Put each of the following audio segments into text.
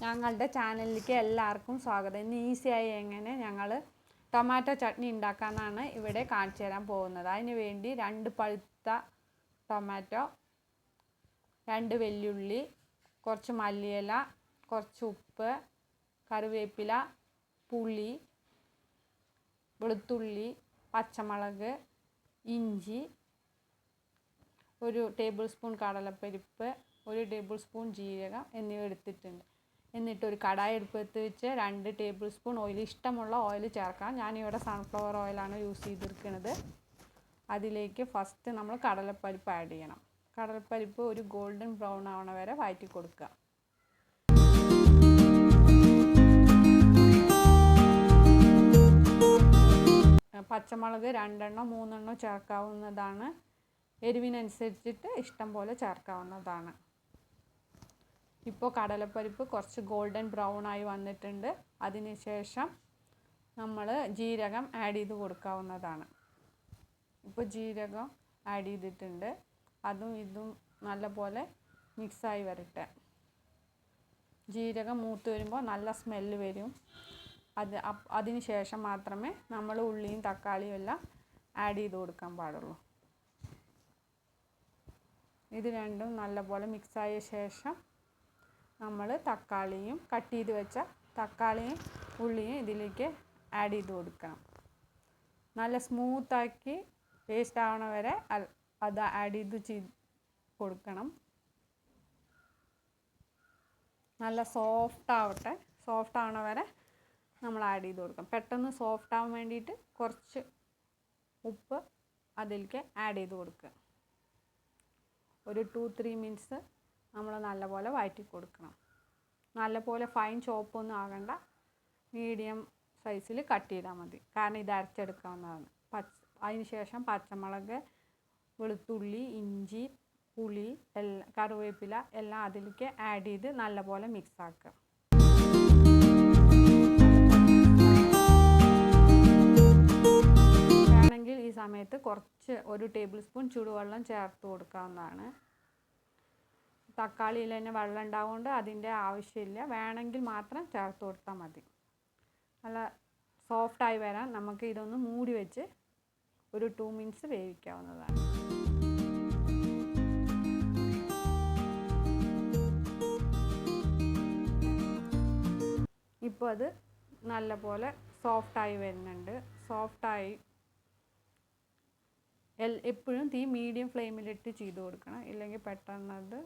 ഞങ്ങളുടെ ചാനലിലേക്ക് എല്ലാവർക്കും സ്വാഗതം. ഇന്ന് ഈസിയായി എങ്ങനെ ഞങ്ങൾ ടൊമാറ്റോ ചട്നി ഉണ്ടാക്കാമെന്നാണ് ഇവിടെ കാണിച്ചു തരാൻ പോകുന്നത്. അതിന് വേണ്ടി 2 പഴുത്ത ടൊമാറ്റോ, 2 വെല്ലുള്ളി, കുറച്ച് മല്ലിയില, കുറച്ച് ഉപ്പ്, കറിവേപ്പില, പുളി, വെളുത്തുള്ളി, പച്ചമുളക്, ഇഞ്ചി, 1 ടേബിൾ സ്പൂൺ കടലപ്പരിപ്പ്, 1 ടേബിൾ സ്പൂൺ ജീരകം എന്നിവ എടുത്തിട്ടുണ്ട്. എന്നിട്ട് ഒരു കടായി അടുപ്പത്ത് വെച്ച് 2 ടേബിൾ സ്പൂൺ ഓയിൽ, ഇഷ്ടമുള്ള ഓയിൽ ചേർക്കാം. ഞാനിവിടെ സൺഫ്ലവർ ഓയിലാണ് യൂസ് ചെയ്തിരിക്കുന്നത്. അതിലേക്ക് ഫസ്റ്റ് നമ്മൾ കടലപ്പരിപ്പ് ആഡ് ചെയ്യണം. കടലപ്പരിപ്പ് ഒരു ഗോൾഡൻ ബ്രൗൺ ആവണ വരെ വഴറ്റി കൊടുക്കുക. പച്ചമുളക് 2 3 ചേർക്കാവുന്നതാണ്. എരിവിനനുസരിച്ചിട്ട് ഇഷ്ടം പോലെ ചേർക്കാവുന്നതാണ്. ഇപ്പോൾ കടലപ്പരിപ്പ് കുറച്ച് ഗോൾഡൻ ബ്രൗൺ ആയി വന്നിട്ടുണ്ട്. അതിനുശേഷം നമ്മൾ ജീരകം ആഡ് ചെയ്ത് കൊടുക്കാവുന്നതാണ്. ഇപ്പോൾ ജീരകം ആഡ് ചെയ്തിട്ടുണ്ട്. അതും ഇതും നല്ലപോലെ മിക്സായി വരട്ടെ. ജീരകം മൂത്ത് വരുമ്പോൾ നല്ല സ്മെല്ല് വരും. അതിന് ശേഷം മാത്രമേ നമ്മൾ ഉള്ളിയും തക്കാളിയും എല്ലാം ആഡ് ചെയ്ത് കൊടുക്കാൻ പാടുള്ളൂ. ഇത് രണ്ടും നല്ലപോലെ മിക്സായ ശേഷം നമ്മൾ തക്കാളിയും കട്ട് ചെയ്ത് വെച്ച തക്കാളിയും ഉള്ളിയും ഇതിലേക്ക് ആഡ് ചെയ്ത് കൊടുക്കണം. നല്ല സ്മൂത്താക്കി പേസ്റ്റ് ആവണ വരെ അത് ആഡ് ചെയ്ത് കൊടുക്കണം. നല്ല സോഫ്റ്റ് ആവട്ടെ. സോഫ്റ്റ് ആവണ വരെ നമ്മൾ ആഡ് ചെയ്ത് കൊടുക്കണം. പെട്ടെന്ന് സോഫ്റ്റ് ആവാൻ വേണ്ടിയിട്ട് കുറച്ച് ഉപ്പ് അതിലേക്ക് ആഡ് ചെയ്ത് കൊടുക്കുക. ഒരു 2-3 മിനിറ്റ്സ് നമ്മൾ നല്ലപോലെ വഴറ്റി കൊടുക്കണം. നല്ലപോലെ ഫൈൻ ചോപ്പൊന്നും ആകണ്ട, മീഡിയം സൈസിൽ കട്ട് ചെയ്താൽ മതി. കാരണം ഇത് അരച്ചെടുക്കാവുന്നതാണ്. അതിന് ശേഷം പച്ചമുളക്, വെളുത്തുള്ളി, ഇഞ്ചി, പുളി, കറിവേപ്പില എല്ലാം അതിലേക്ക് ആഡ് ചെയ്ത് നല്ലപോലെ മിക്സ് ആക്കുക. വേണമെങ്കിൽ ഈ സമയത്ത് കുറച്ച് 1 ടേബിൾ സ്പൂൺ ചൂടുവെള്ളം ചേർത്ത് കൊടുക്കാവുന്നതാണ്. തക്കാളിയിൽ തന്നെ വെള്ളം ഉണ്ടാവുകൊണ്ട് അതിൻ്റെ ആവശ്യമില്ല. വേണമെങ്കിൽ മാത്രം ചേർത്ത് കൊടുത്താൽ മതി. നല്ല സോഫ്റ്റായി വരാൻ നമുക്ക് ഇതൊന്ന് മൂടി വെച്ച് ഒരു 2 മിനിറ്റ്സ് വേവിക്കാവുന്നതാണ്. ഇപ്പോൾ അത് നല്ലപോലെ സോഫ്റ്റായി വരുന്നുണ്ട്. സോഫ്റ്റായി എപ്പോഴും തീ മീഡിയം ഫ്ലെയിമിലിട്ട് ചെയ്ത് കൊടുക്കണം. ഇല്ലെങ്കിൽ പെട്ടെന്ന് അത്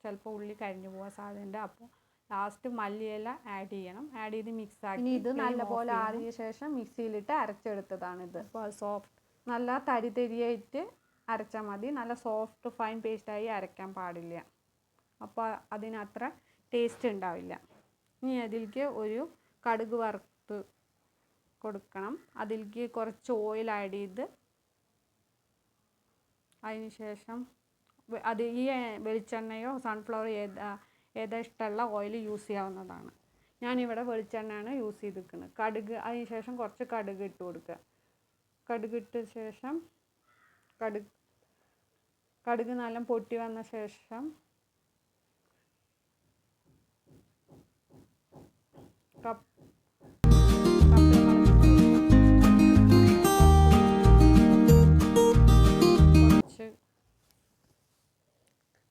ചിലപ്പോൾ ഉള്ളി കരിഞ്ഞു പോകാൻ സാധ്യതയുണ്ട്. അപ്പോൾ ലാസ്റ്റ് മല്ലിയില ആഡ് ചെയ്യണം. ആഡ് ചെയ്ത് മിക്സ് ആക്കി ഇത് നല്ലപോലെ ആറിയ ശേഷം മിക്സിയിലിട്ട് അരച്ചെടുത്തതാണിത്. അപ്പോൾ സോഫ്റ്റ് നല്ല തരിയായിട്ട് അരച്ചാൽ മതി. നല്ല സോഫ്റ്റ് ഫൈൻ പേസ്റ്റായി അരയ്ക്കാൻ പാടില്ല. അപ്പോൾ അതിനത്ര ടേസ്റ്റ് ഉണ്ടാവില്ല. ഇനി അതിലേക്ക് ഒരു കടുക് വറുത്ത് കൊടുക്കണം. അതിലേക്ക് കുറച്ച് ഓയിൽ ആഡ് ചെയ്ത് അതിന് ശേഷം അത് ഈ വെളിച്ചെണ്ണയോ സൺഫ്ലവർ ഏതാ ഇഷ്ടമുള്ള ഓയിൽ യൂസ് ചെയ്യാവുന്നതാണ്. ഞാനിവിടെ വെളിച്ചെണ്ണയാണ് യൂസ് ചെയ്തിരിക്കുന്നത്. കടുക് അതിന് ശേഷം കുറച്ച് കടുക് ഇട്ട് കൊടുക്കുക. കടുക് ഇട്ട ശേഷം കടുക് നല്ല പൊട്ടി വന്ന ശേഷം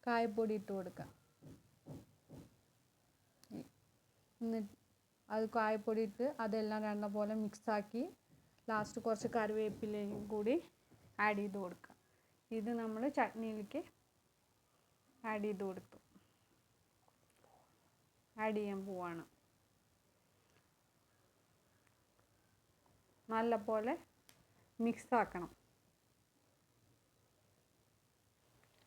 കായപ്പൊടി ഇട്ട് കൊടുക്കാം. എന്നിട്ട് അത് കായപ്പൊടി ഇട്ട് അതെല്ലാം നല്ലപോലെ മിക്സാക്കി ലാസ്റ്റ് കുറച്ച് കറിവേപ്പിലയും കൂടി ആഡ് ചെയ്ത് കൊടുക്കുക. ഇത് നമ്മൾ ചട്നിയിലേക്ക് ആഡ് ചെയ്ത് കൊടുത്തു. ആഡ് ചെയ്യാൻ പോവാണ്. നല്ലപോലെ മിക്സാക്കണം.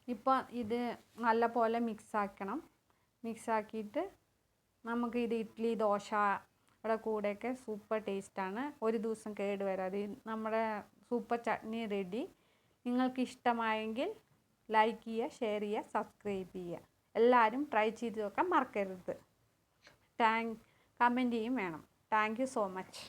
ഇപ്പോൾ ഇത് നല്ലപോലെ മിക്സാക്കണം. മിക്സാക്കിയിട്ട് നമുക്ക് ഇത് ഇഡ്ഡലി, ദോശയുടെ കൂടെയൊക്കെ സൂപ്പർ ടേസ്റ്റാണ്. ഒരു ദിവസം കേട് വരാതെ നമ്മുടെ സൂപ്പർ ചട്നി റെഡി. നിങ്ങൾക്ക് ഇഷ്ടമായെങ്കിൽ ലൈക്ക് ചെയ്യുക, ഷെയർ ചെയ്യുക, സബ്സ്ക്രൈബ് ചെയ്യുക. എല്ലാവരും ട്രൈ ചെയ്ത് നോക്കാൻ മറക്കരുത്. കമൻറ്റ് ചെയ്യും വേണം. Thank you so much.